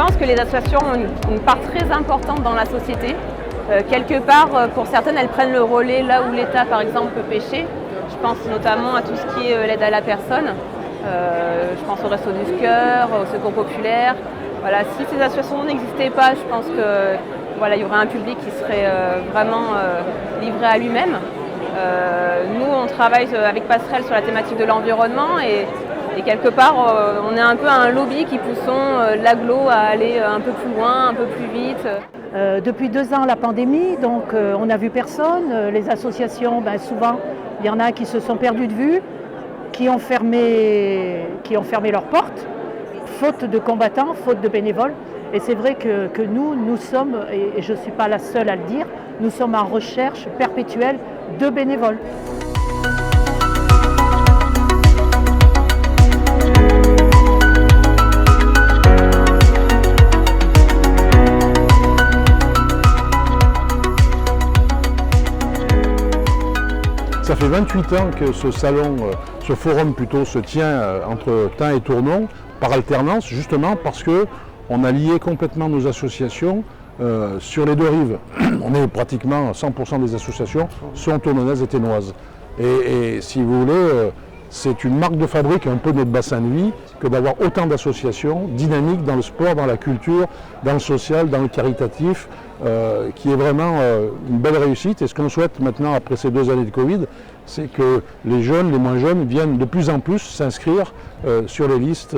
pense que les associations ont une part très importante dans la société. Quelque part, pour certaines, elles prennent le relais là où l'État, par exemple, peut pêcher. Je pense notamment à tout ce qui est l'aide à la personne. Je pense au Resto du Cœur, au Secours Populaire. Voilà, si ces associations n'existaient pas, je pense que voilà, il y aurait un public qui serait vraiment livré à lui-même. Nous, on travaille avec Passerelle sur la thématique de l'environnement et quelque part, on est un peu un lobby qui poussons l'agglo à aller un peu plus loin, un peu plus vite. Depuis 2 ans, la pandémie, donc on n'a vu personne. Les associations, souvent, il y en a qui se sont perdus de vue, qui ont fermé leurs portes, faute de combattants, faute de bénévoles. Et c'est vrai que nous sommes, et je ne suis pas la seule à le dire, nous sommes en recherche perpétuelle de bénévoles. Ça fait 28 ans que ce salon, ce forum plutôt, se tient entre Thun et Tournon par alternance, justement parce qu'on a lié complètement nos associations sur les deux rives. On est pratiquement 100% des associations sont tournonnaises et thénoises. Et si vous voulez, c'est une marque de fabrique un peu de notre bassin de vie que d'avoir autant d'associations dynamiques dans le sport, dans la culture, dans le social, dans le caritatif, qui est vraiment une belle réussite. Et ce qu'on souhaite maintenant, après ces 2 années de Covid, c'est que les jeunes, les moins jeunes, viennent de plus en plus s'inscrire sur les listes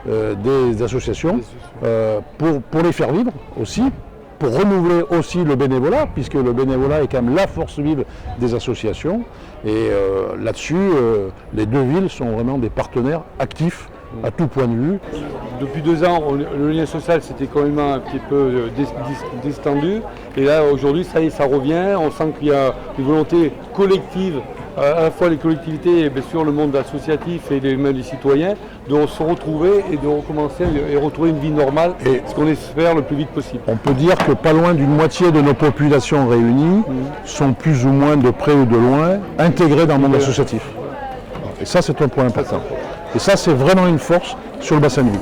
des associations pour les faire vivre aussi, pour renouveler aussi le bénévolat, puisque le bénévolat est quand même la force vive des associations. Et là-dessus, les 2 villes sont vraiment des partenaires actifs à tout point de vue. Depuis 2 ans, le lien social s'était quand même un petit peu distendu. Et là, aujourd'hui, ça y est, ça revient. On sent qu'il y a une volonté collective, à la fois les collectivités et bien sûr le monde associatif et même les citoyens, de se retrouver et de recommencer et retrouver une vie normale, et ce qu'on espère le plus vite possible. On peut dire que pas loin d'une moitié de nos populations réunies sont plus ou moins de près ou de loin intégrées dans le monde associatif. Et ça, c'est un point important. Et ça, c'est vraiment une force sur le bassin de vie.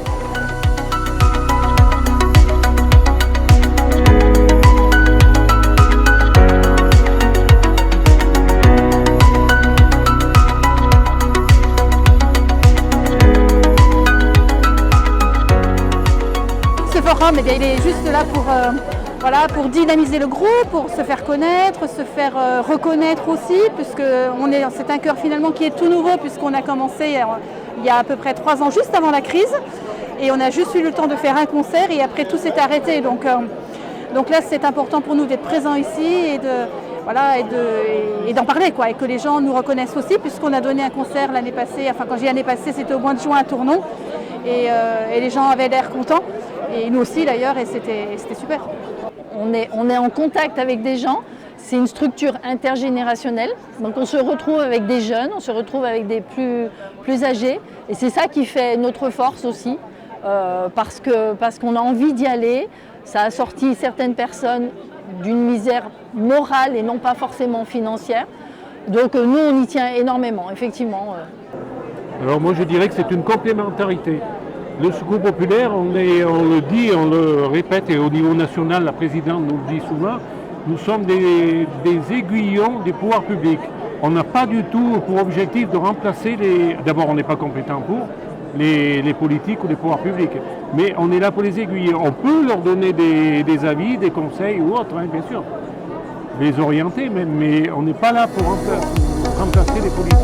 Ce forum, il est juste là pour dynamiser le groupe, pour se faire connaître, se faire reconnaître aussi, puisque c'est un cœur finalement qui est tout nouveau, puisqu'on a commencé il y a à peu près 3 ans, juste avant la crise, et on a juste eu le temps de faire un concert et après tout s'est arrêté. Donc là, c'est important pour nous d'être présents ici et d'en parler, et que les gens nous reconnaissent aussi, puisqu'on a donné un concert l'année passée, enfin quand j'ai l'année passée, c'était au mois de juin à Tournon, et les gens avaient l'air contents, et nous aussi d'ailleurs, et c'était super. On est en contact avec des gens, c'est une structure intergénérationnelle, donc on se retrouve avec des jeunes, on se retrouve avec des plus âgés, et c'est ça qui fait notre force aussi, parce qu'on a envie d'y aller. Ça a sorti certaines personnes d'une misère morale et non pas forcément financière, donc nous on y tient énormément, effectivement. Alors moi je dirais que c'est une complémentarité. Le Secours populaire, on le dit, on le répète, et au niveau national, la présidente nous le dit souvent, nous sommes des aiguillons des pouvoirs publics. On n'a pas du tout pour objectif de remplacer D'abord, on n'est pas compétent pour les politiques ou les pouvoirs publics, mais on est là pour les aiguiller. On peut leur donner des avis, des conseils ou autres, bien sûr, les orienter même, mais on n'est pas là pour remplacer les politiques.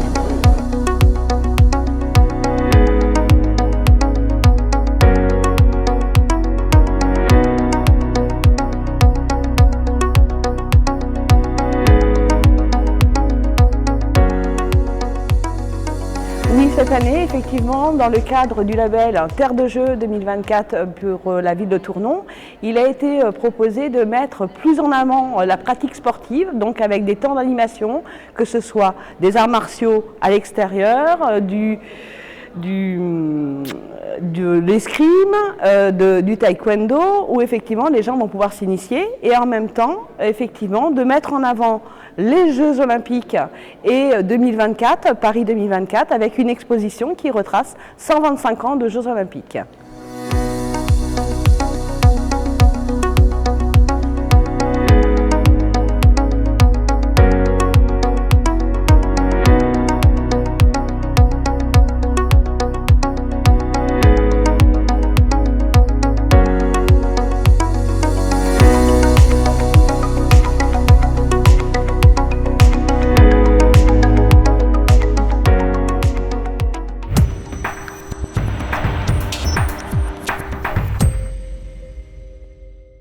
Oui, cette année, effectivement, dans le cadre du label Terre de Jeux 2024 pour la ville de Tournon, il a été proposé de mettre plus en avant la pratique sportive, donc avec des temps d'animation, que ce soit des arts martiaux à l'extérieur, de l'escrime, du taekwondo, où effectivement les gens vont pouvoir s'initier, et en même temps, effectivement, de mettre en avant les Jeux Olympiques et 2024, Paris 2024, avec une exposition qui retrace 125 ans de Jeux Olympiques.